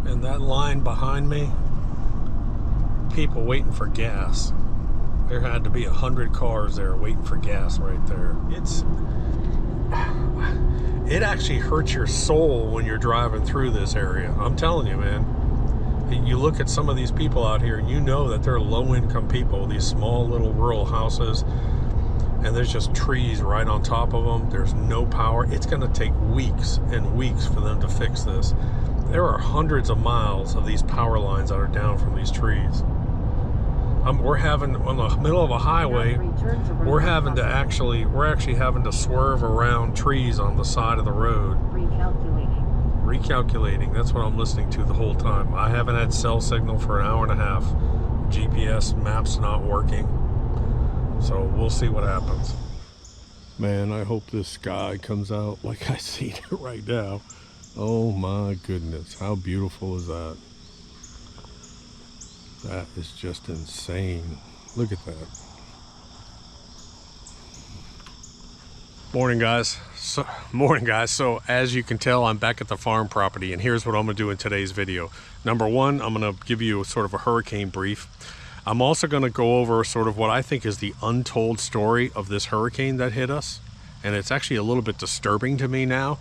And that line behind me, people waiting for gas. There had to be 100 cars there waiting for gas right there. It actually hurts your soul when you're driving through this area. I'm telling you, man. You look at some of these people out here and you know that they're low-income people, these small little rural houses, and there's just trees right on top of them. There's no power. It's going to take weeks and weeks for them to fix this. There are hundreds of miles of these power lines that are down from these trees. We're having, on the middle of a highway, we're actually having to swerve around trees on the side of the road. Recalculating, that's what I'm listening to the whole time. I haven't had cell signal for an hour and a half. GPS maps not working. So we'll see what happens. Man, I hope this sky comes out like I see it right now. Oh my goodness, how beautiful is that? That is just insane. Look at that. Morning guys. So as you can tell, I'm back at the farm property, and here's what I'm gonna do in today's video. Number one, I'm gonna give you sort of a hurricane brief. I'm also gonna go over sort of what I think is the untold story of this hurricane that hit us. And it's actually a little bit disturbing to me now.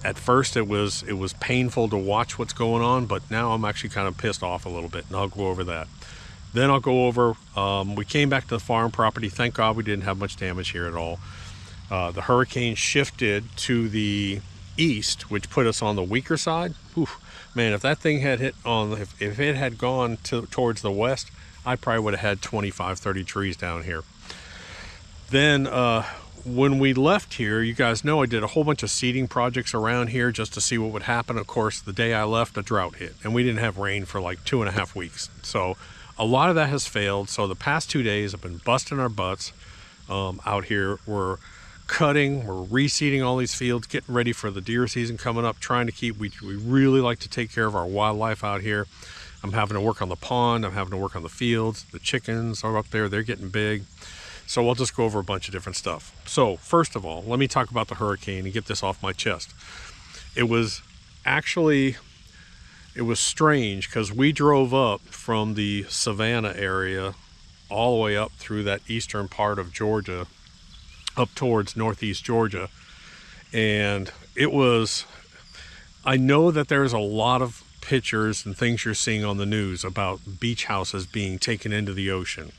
At first it was painful to watch what's going on, but now I'm actually kind of pissed off a little bit, and I'll go over that. Then I'll go over, we came back to the farm property. Thank God we didn't have much damage here at all. The hurricane shifted to the east, which put us on the weaker side. Oof, man, if that thing had hit on, if it had gone towards the west, I probably would have had 25, 30 trees down here. Then when we left here, you guys know I did a whole bunch of seeding projects around here just to see what would happen. Of course, the day I left, a drought hit, and we didn't have rain for like 2.5 weeks. So a lot of that has failed. So the past 2 days have been busting our butts out here. We're cutting, we're reseeding all these fields, getting ready for the deer season coming up, trying to keep, we really like to take care of our wildlife out here. I'm having to work on the pond, I'm having to work on the fields, the chickens are up there, they're getting big. So we'll just go over a bunch of different stuff. So first of all, let me talk about the hurricane and get this off my chest. It was strange because we drove up from the Savannah area all the way up through that eastern part of Georgia, up towards northeast Georgia. And I know that there's a lot of pictures and things you're seeing on the news about beach houses being taken into the ocean.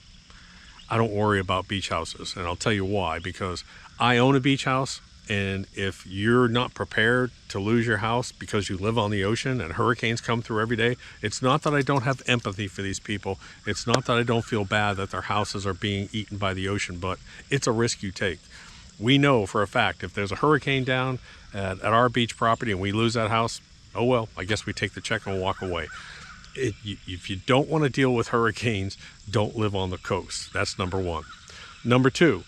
I don't worry about beach houses, and I'll tell you why. Because I own a beach house, and if you're not prepared to lose your house because you live on the ocean and hurricanes come through every day, it's not that I don't have empathy for these people. It's not that I don't feel bad that their houses are being eaten by the ocean, but it's a risk you take. We know for a fact if there's a hurricane down at our beach property and we lose that house, oh well, I guess we take the check and walk away. If you don't want to deal with hurricanes, don't live on the coast. That's number one. Number two,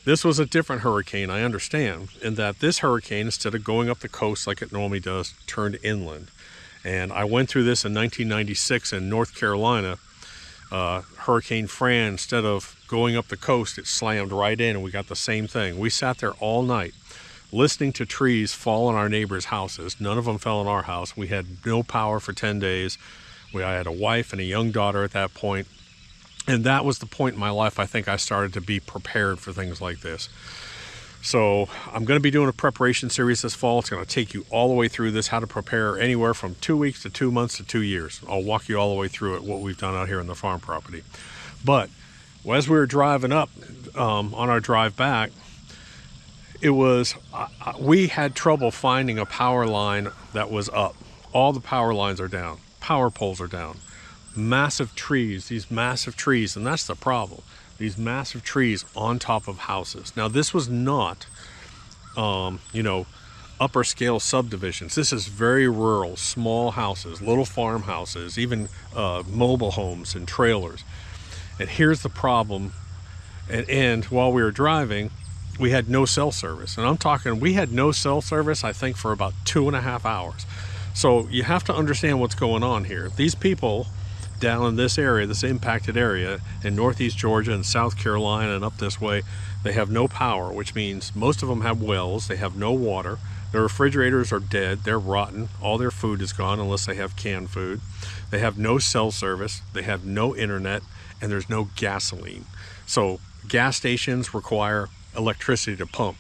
this was a different hurricane, I understand, in that this hurricane, instead of going up the coast like it normally does, turned inland. And I went through this in 1996 in North Carolina. Hurricane Fran, instead of going up the coast, it slammed right in, and we got the same thing. We sat there all night listening to trees fall on our neighbors' houses. None of them fell on our house. We had no power for 10 days. I had a wife and a young daughter at that point. And that was the point in my life I think I started to be prepared for things like this. So I'm going to be doing a preparation series this fall. It's going to take you all the way through this, how to prepare anywhere from 2 weeks to 2 months to 2 years. I'll walk you all the way through it, what we've done out here on the farm property. But as we were driving up on our drive back, we had trouble finding a power line that was up. All the power lines are down. Power poles are down. Massive trees, these massive trees, and that's the problem. These massive trees on top of houses. Now this was not, upper scale subdivisions. This is very rural, small houses, little farmhouses, even mobile homes and trailers. And here's the problem. And while we were driving, we had no cell service. And I'm talking, we had no cell service, I think, for about 2.5 hours. So you have to understand what's going on here. These people down in this area, this impacted area in northeast Georgia and South Carolina and up this way, they have no power, which means most of them have wells. They have no water. The refrigerators are dead. They're rotten. All their food is gone unless they have canned food. They have no cell service. They have no internet, and there's no gasoline. So gas stations require electricity to pump.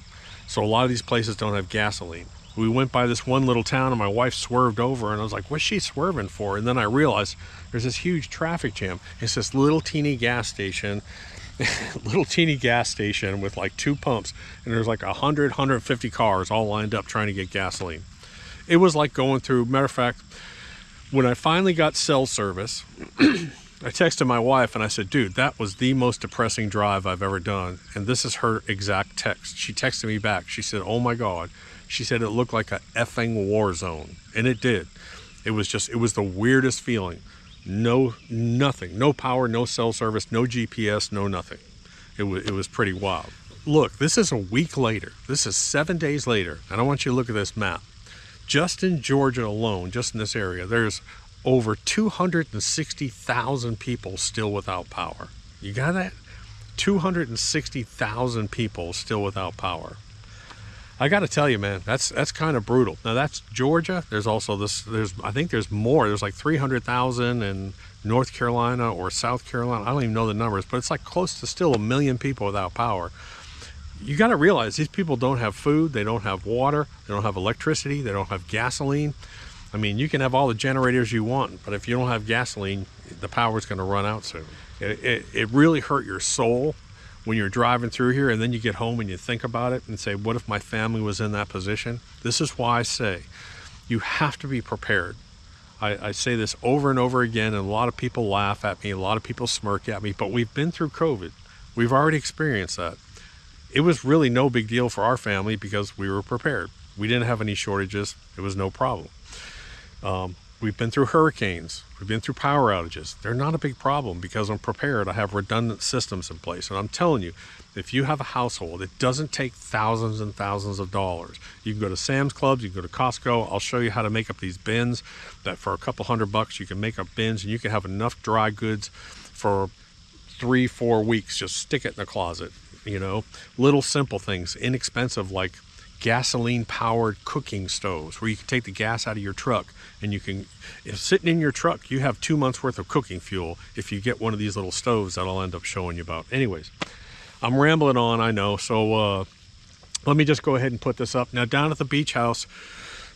So a lot of these places don't have gasoline. We went by this one little town and my wife swerved over and I was like, what's she swerving for? And then I realized there's this huge traffic jam. It's this little teeny gas station, with like 2 pumps, and there's like 150 cars all lined up trying to get gasoline. It was like going through, matter of fact, when I finally got cell service, I texted my wife and I said, dude, that was the most depressing drive I've ever done. And this is her exact text. She texted me back. She said, oh my God. She said it looked like a effing war zone. And it did. It was the weirdest feeling. Nothing, no power, no cell service, no GPS, no nothing. It was pretty wild. Look, this is a week later. This is 7 days later. And I want you to look at this map. Just in Georgia alone, just in this area, there's over 260,000 people still without power. You got that? 260,000 people still without power. I got to tell you, man, that's kind of brutal. Now that's Georgia. There's also I think there's more. There's like 300,000 in North Carolina or South Carolina. I don't even know the numbers, but it's like close to still 1 million people without power. You got to realize these people don't have food. They don't have water. They don't have electricity. They don't have gasoline. I mean, you can have all the generators you want, but if you don't have gasoline, the power's going to run out soon. It really hurt your soul when you're driving through here, and then you get home and you think about it and say, what if my family was in that position? This is why I say you have to be prepared. I say this over and over again, and a lot of people laugh at me, a lot of people smirk at me, but we've been through COVID. We've already experienced that. It was really no big deal for our family because we were prepared. We didn't have any shortages. It was no problem. We've been through hurricanes. We've been through power outages. They're not a big problem because I'm prepared. I have redundant systems in place. And I'm telling you, if you have a household, it doesn't take thousands and thousands of dollars. You can go to Sam's Clubs, you can go to Costco. I'll show you how to make up these bins that for a couple $100 you can make up bins, and you can have enough dry goods for 3-4 weeks. Just stick it in the closet, you know. Little simple things, inexpensive, like gasoline powered cooking stoves where you can take the gas out of your truck and you can, if sitting in your truck, you have 2 months worth of cooking fuel if you get one of these little stoves that I'll end up showing you about. Anyways, I'm rambling on, I know, so let me just go ahead and put this up. Now down at the beach house,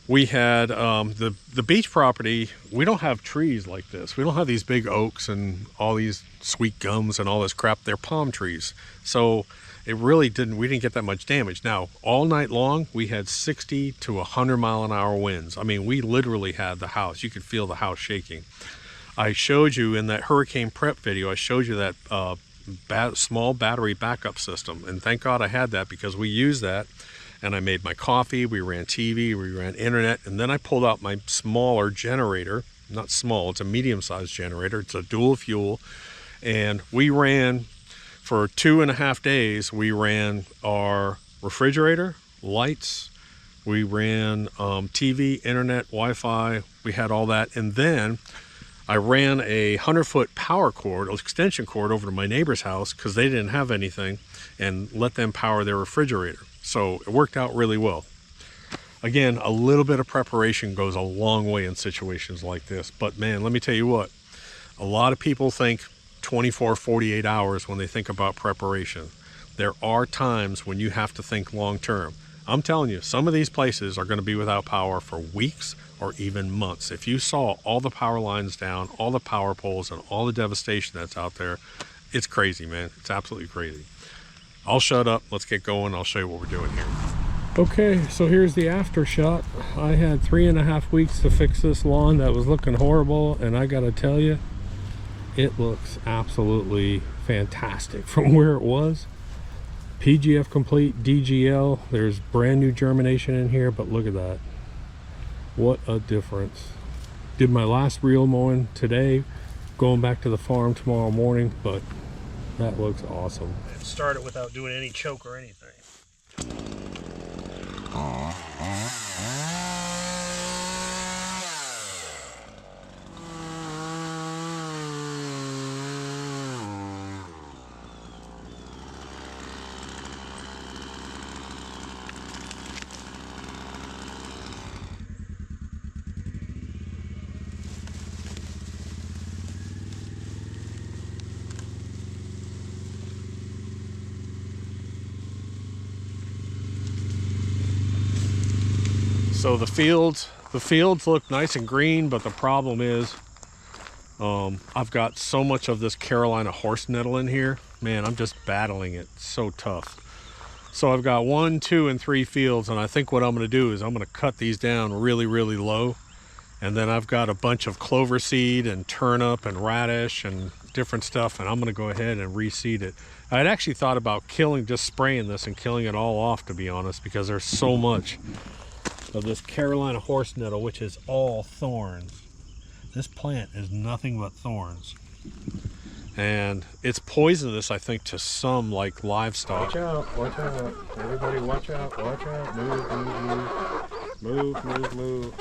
we had the beach property. We don't have trees like this. We don't have these big oaks and all these sweet gums and all this crap. They're palm trees. So it really we didn't get that much damage. Now, all night long, we had 60 to 100 mile an hour winds. I mean, we literally had the house. You could feel the house shaking. I showed you in that hurricane prep video, I showed you that small battery backup system. And thank God I had that because we used that. And I made my coffee, we ran TV, we ran internet. And then I pulled out my smaller generator. Not small, it's a medium-sized generator. It's a dual fuel. And we ran, for 2.5 days, we ran our refrigerator, lights, we ran TV, internet, Wi-Fi, we had all that. And then I ran a 100-foot power cord, extension cord, over to my neighbor's house because they didn't have anything, and let them power their refrigerator. So it worked out really well. Again, a little bit of preparation goes a long way in situations like this. But man, let me tell you what, a lot of people think 24, 48 hours when they think about preparation. There are times when you have to think long term. I'm telling you, some of these places are going to be without power for weeks or even months. If you saw all the power lines down, all the power poles, and all the devastation that's out there, it's crazy, man. It's absolutely crazy. I'll shut up. Let's get going. I'll show you what we're doing here. Okay, so here's the after shot. I had 3.5 weeks to fix this lawn that was looking horrible, and I gotta tell you, it looks absolutely fantastic from where it was. PGF complete, DGL. There's brand new germination in here, but look at that. What a difference. Did my last reel mowing today, going back to the farm tomorrow morning, but that looks awesome. Start it without doing any choke or anything. So the fields look nice and green, but the problem is I've got so much of this Carolina horse nettle in here. Man, I'm just battling it. It's so tough. So I've got 1, 2, and 3 fields, and I think what I'm going to do is I'm going to cut these down really, really low. And then I've got a bunch of clover seed and turnip and radish and different stuff, and I'm going to go ahead and reseed it. I'd actually thought about just spraying this and killing it all off, to be honest, because there's so much of this Carolina horse nettle, which is all thorns. This plant is nothing but thorns. And it's poisonous, I think, to some like livestock. Watch out, watch out. Everybody watch out, watch out. Move, move, move. Move, move, move.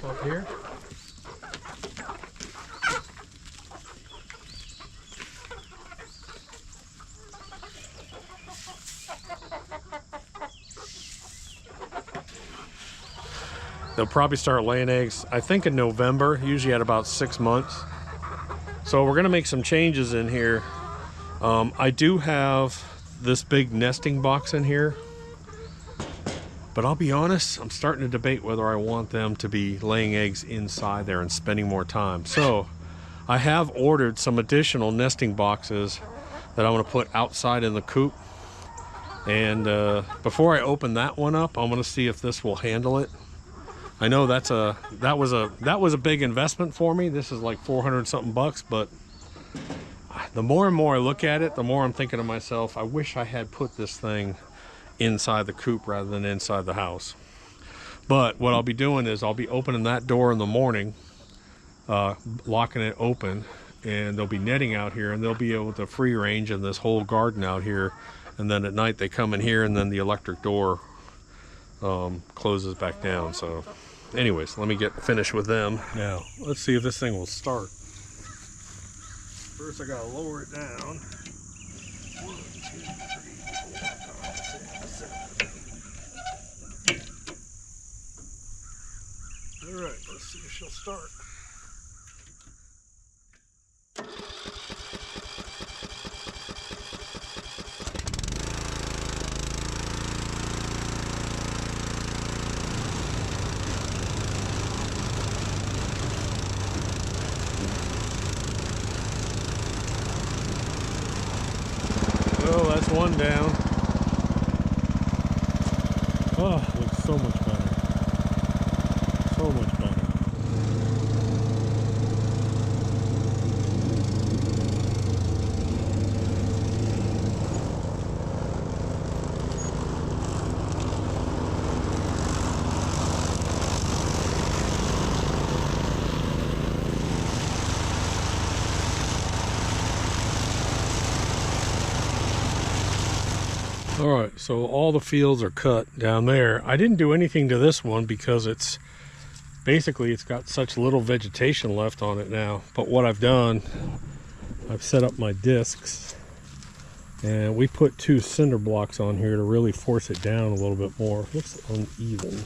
Up here. They'll probably start laying eggs, I think, in November, usually at about 6 months. So we're gonna make some changes in here. I do have this big nesting box in here, but I'll be honest, I'm starting to debate whether I want them to be laying eggs inside there and spending more time. So I have ordered some additional nesting boxes that I'm gonna put outside in the coop. And before I open that one up, I'm gonna see if this will handle it. I know that was a big investment for me. This is like 400 something bucks, but the more and more I look at it, the more I'm thinking to myself, I wish I had put this thing inside the coop rather than inside the house. But what I'll be doing is I'll be opening that door in the morning, locking it open, and there'll be netting out here, and they'll be able to free range in this whole garden out here. And then at night they come in here, and then the electric door closes back down. So anyways, let me get finished with them. Now, let's see if this thing will start. First, I gotta lower it down. 1, 2, 3, 4, 5, 6, 7. All right, let's see if she'll start. Oh, that's one down. Oh, it looks so much better. So much better. All right, so all the fields are cut down there. I didn't do anything to this one because it's got such little vegetation left on it now. But what I've done, I've set up my discs, and we put 2 cinder blocks on here to really force it down a little bit more. It looks uneven.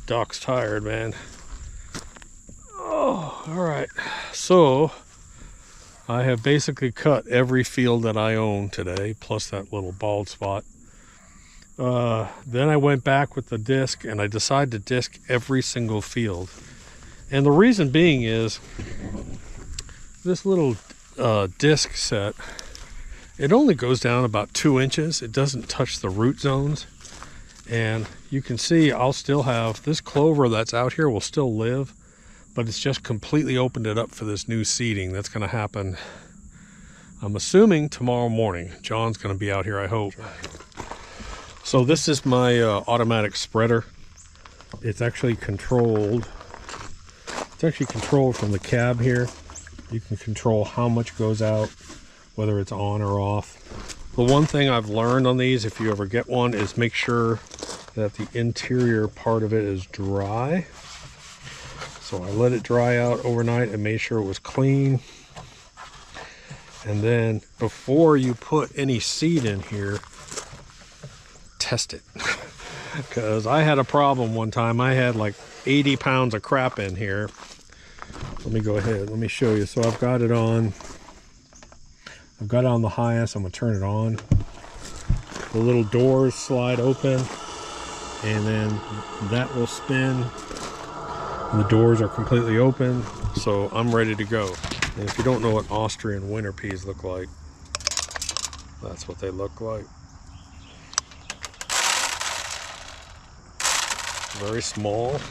Doc's tired, man. Oh, all right. So I have basically cut every field that I own today, plus that little bald spot. Then I went back with the disc and I decided to disc every single field. And the reason being is this little disc set, it only goes down about 2 inches. It doesn't touch the root zones. And you can see I'll still have this clover that's out here will still live, but it's just completely opened it up for this new seeding that's going to happen. I'm assuming tomorrow morning. John's going to be out here, I hope. So this is my automatic spreader. It's actually controlled. It's actually controlled from the cab here. You can control how much goes out, whether it's on or off. The one thing I've learned on these, if you ever get one, is make sure that the interior part of it is dry. So I let it dry out overnight and made sure it was clean. And then before you put any seed in here, test it. Because I had a problem one time. I had like 80 pounds of crap in here. Let me go ahead, let me show you. So I've got it on the highest. I'm gonna turn it on. The little doors slide open and then that will spin. And the doors are completely open, so I'm ready to go. And if you don't know what Austrian winter peas look like, that's what they look like. Very small.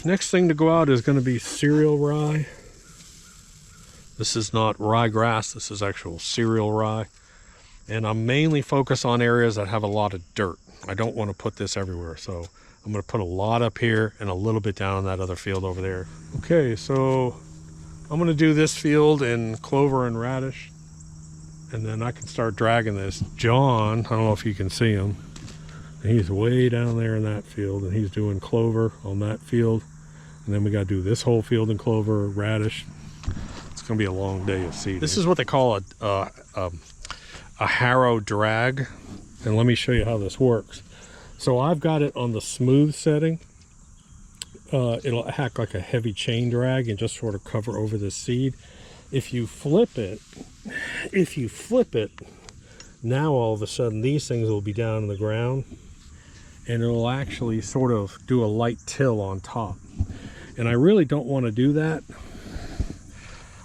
Next thing to go out is going to be cereal rye. This is not ryegrass, this is actual cereal rye. And I'm mainly focused on areas that have a lot of dirt. I don't want to put this everywhere, so I'm going to put a lot up here and a little bit down in that other field over there. Okay, so I'm going to do this field in clover and radish, and then I can start dragging this. John, I don't know if you can see him, he's way down there in that field, and he's doing clover on that field. And then we got to do this whole field in clover, radish. It's going to be a long day of seeding. This is what they call a harrow drag. And let me show you how this works. So I've got it on the smooth setting. It'll act like a heavy chain drag and just sort of cover over the seed. If you flip it, now all of a sudden these things will be down in the ground and it'll actually sort of do a light till on top. And I really don't want to do that.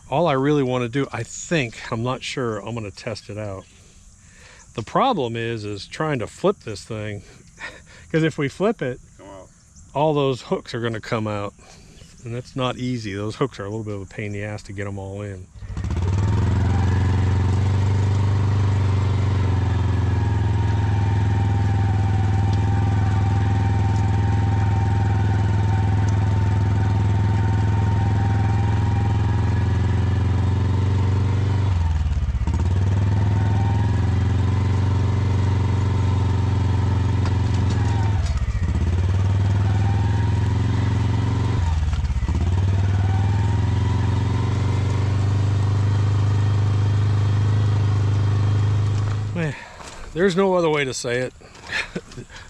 All I really want to do, I think, I'm not sure, I'm going to test it out. The problem is trying to flip this thing, because if we flip it, all those hooks are going to come out. And that's not easy. Those hooks are a little bit of a pain in the ass to get them all in. There's no other way to say it.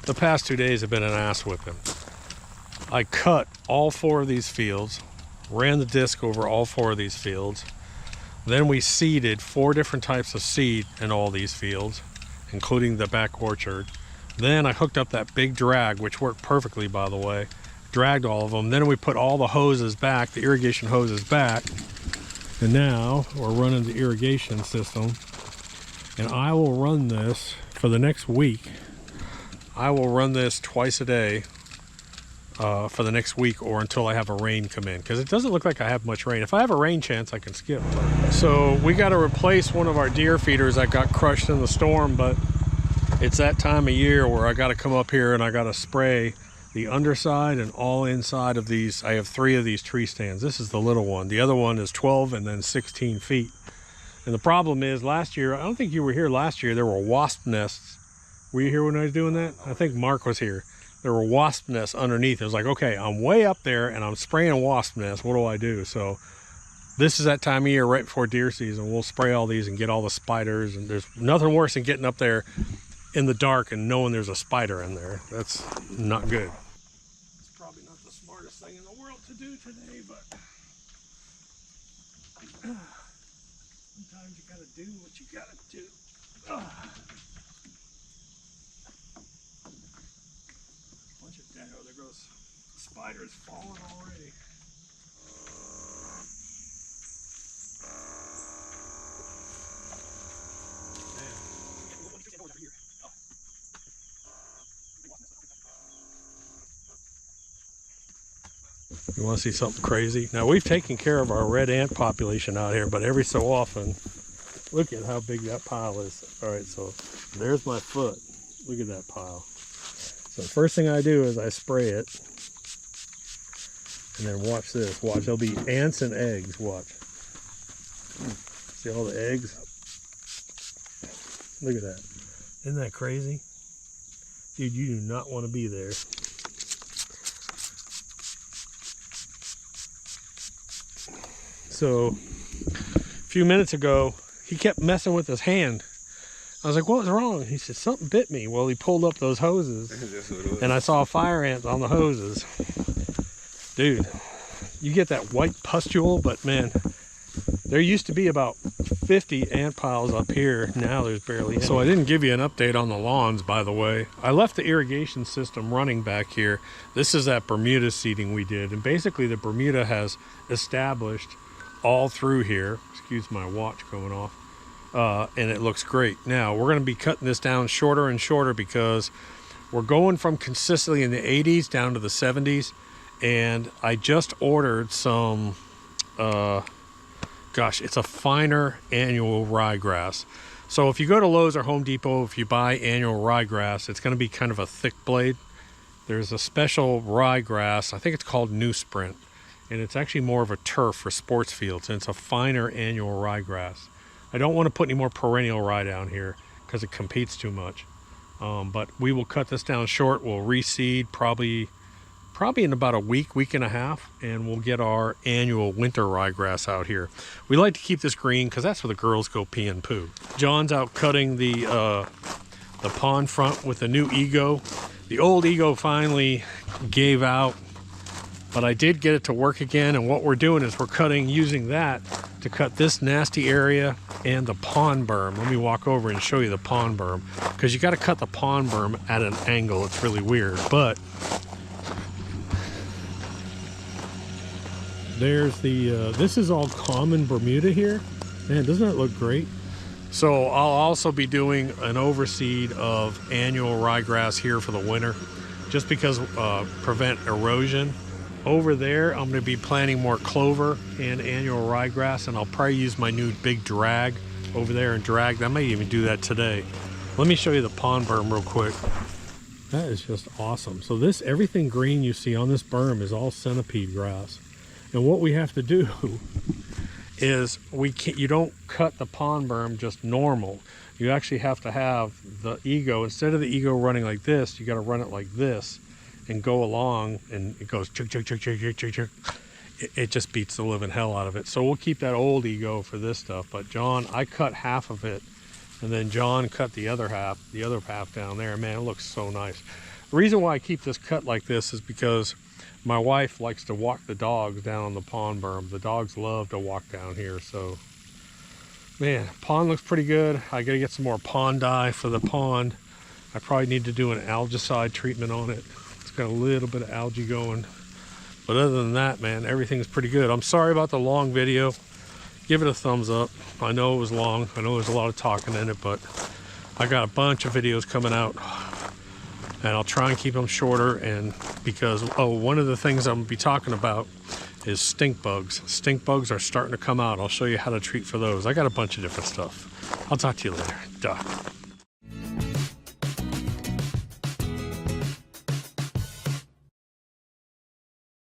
The past 2 days have been an ass whipping. I cut all 4 of these fields, ran the disc over all 4 of these fields. Then we seeded 4 different types of seed in all these fields, including the back orchard. Then I hooked up that big drag, which worked perfectly, by the way. Dragged all of them. Then we put all the hoses back, the irrigation hoses back. And now we're running the irrigation system. And I will run this for the next week. I will run this twice a day for the next week or until I have a rain come in, because it doesn't look like I have much rain. If I have a rain chance, I can skip. So we got to replace one of our deer feeders that got crushed in the storm, but it's that time of year where I got to come up here and I got to spray the underside and all inside of these. I have 3 of these tree stands. This is the little one. The other one is 12 and then 16 feet. And the problem is, last year, I don't think you were here last year, there were wasp nests. Were you here when I was doing that? I think Mark was here. There were wasp nests underneath. It was like, okay, I'm way up there and I'm spraying a wasp nest. What do I do? So this is that time of year right before deer season. We'll spray all these and get all the spiders. And there's nothing worse than getting up there in the dark and knowing there's a spider in there. That's not good. It's probably not the smartest thing in the world to do today, but sometimes you gotta do what you gotta do. Bunch of dead. Oh, there goes spiders falling already. You want to see something crazy? Now, we've taken care of our red ant population out here, but every so often, look at how big that pile is. All right, so there's my foot. Look at that pile. So the first thing I do is I spray it. And then watch this. Watch, there'll be ants and eggs. Watch. See all the eggs? Look at that. Isn't that crazy? Dude, you do not want to be there. So, a few minutes ago, he kept messing with his hand. I was like, what was wrong? He said, something bit me. Well, he pulled up those hoses, and I saw fire ants on the hoses. Dude, you get that white pustule, but man, there used to be about 50 ant piles up here. Now there's barely any. So I didn't give you an update on the lawns, by the way. I left the irrigation system running back here. This is that Bermuda seeding we did. And basically the Bermuda has established all through here. Excuse my watch going off. And it looks great. Now we're going to be cutting this down shorter and shorter because we're going from consistently in the 80s down to the 70s. And I just ordered some, gosh, it's a finer annual ryegrass. So if you go to Lowe's or Home Depot, if you buy annual ryegrass, it's going to be kind of a thick blade. There's a special ryegrass, I think it's called Newsprint, and it's actually more of a turf for sports fields, and it's a finer annual ryegrass. I don't want to put any more perennial rye down here because it competes too much. But we will cut this down short. We'll reseed probably in about a week and a half, and we'll get our annual winter ryegrass out here. We like to keep this green because that's where the girls go pee and poo. John's out cutting the pond front with the new Ego. The old Ego finally gave out, but I did get it to work again, and what we're doing is we're using that to cut this nasty area and the pond berm. Let me walk over and show you the pond berm, because you got to cut the pond berm at an angle. It's really weird, but there's the, this is all common Bermuda here. Man, doesn't that look great? So I'll also be doing an overseed of annual ryegrass here for the winter, just because prevent erosion. Over there, I'm going to be planting more clover and annual ryegrass, and I'll probably use my new big drag over there and drag. I may even do that today. Let me show you the pond berm real quick. That is just awesome. So this, everything green you see on this berm is all centipede grass. And what we have to do is you don't cut the pond berm just normal. You actually have to have the Ego, instead of the Ego running like this, you got to run it like this and go along, and it goes chug, chug, chug, chug, chug, chug, chug. It just beats the living hell out of it. So we'll keep that old Ego for this stuff. But John, I cut half of it, and then John cut the other half down there. Man, it looks so nice. The reason why I keep this cut like this is because my wife likes to walk the dogs down the pond berm. The dogs love to walk down here. So, man, pond looks pretty good. I got to get some more pond dye for the pond. I probably need to do an algicide treatment on it. It's got a little bit of algae going. But other than that, man, everything's pretty good. I'm sorry about the long video. Give it a thumbs up. I know it was long. I know there's a lot of talking in it, but I got a bunch of videos coming out. And I'll try and keep them shorter, and because, one of the things I'm going to be talking about is stink bugs. Stink bugs are starting to come out. I'll show you how to treat for those. I got a bunch of different stuff. I'll talk to you later. Duh.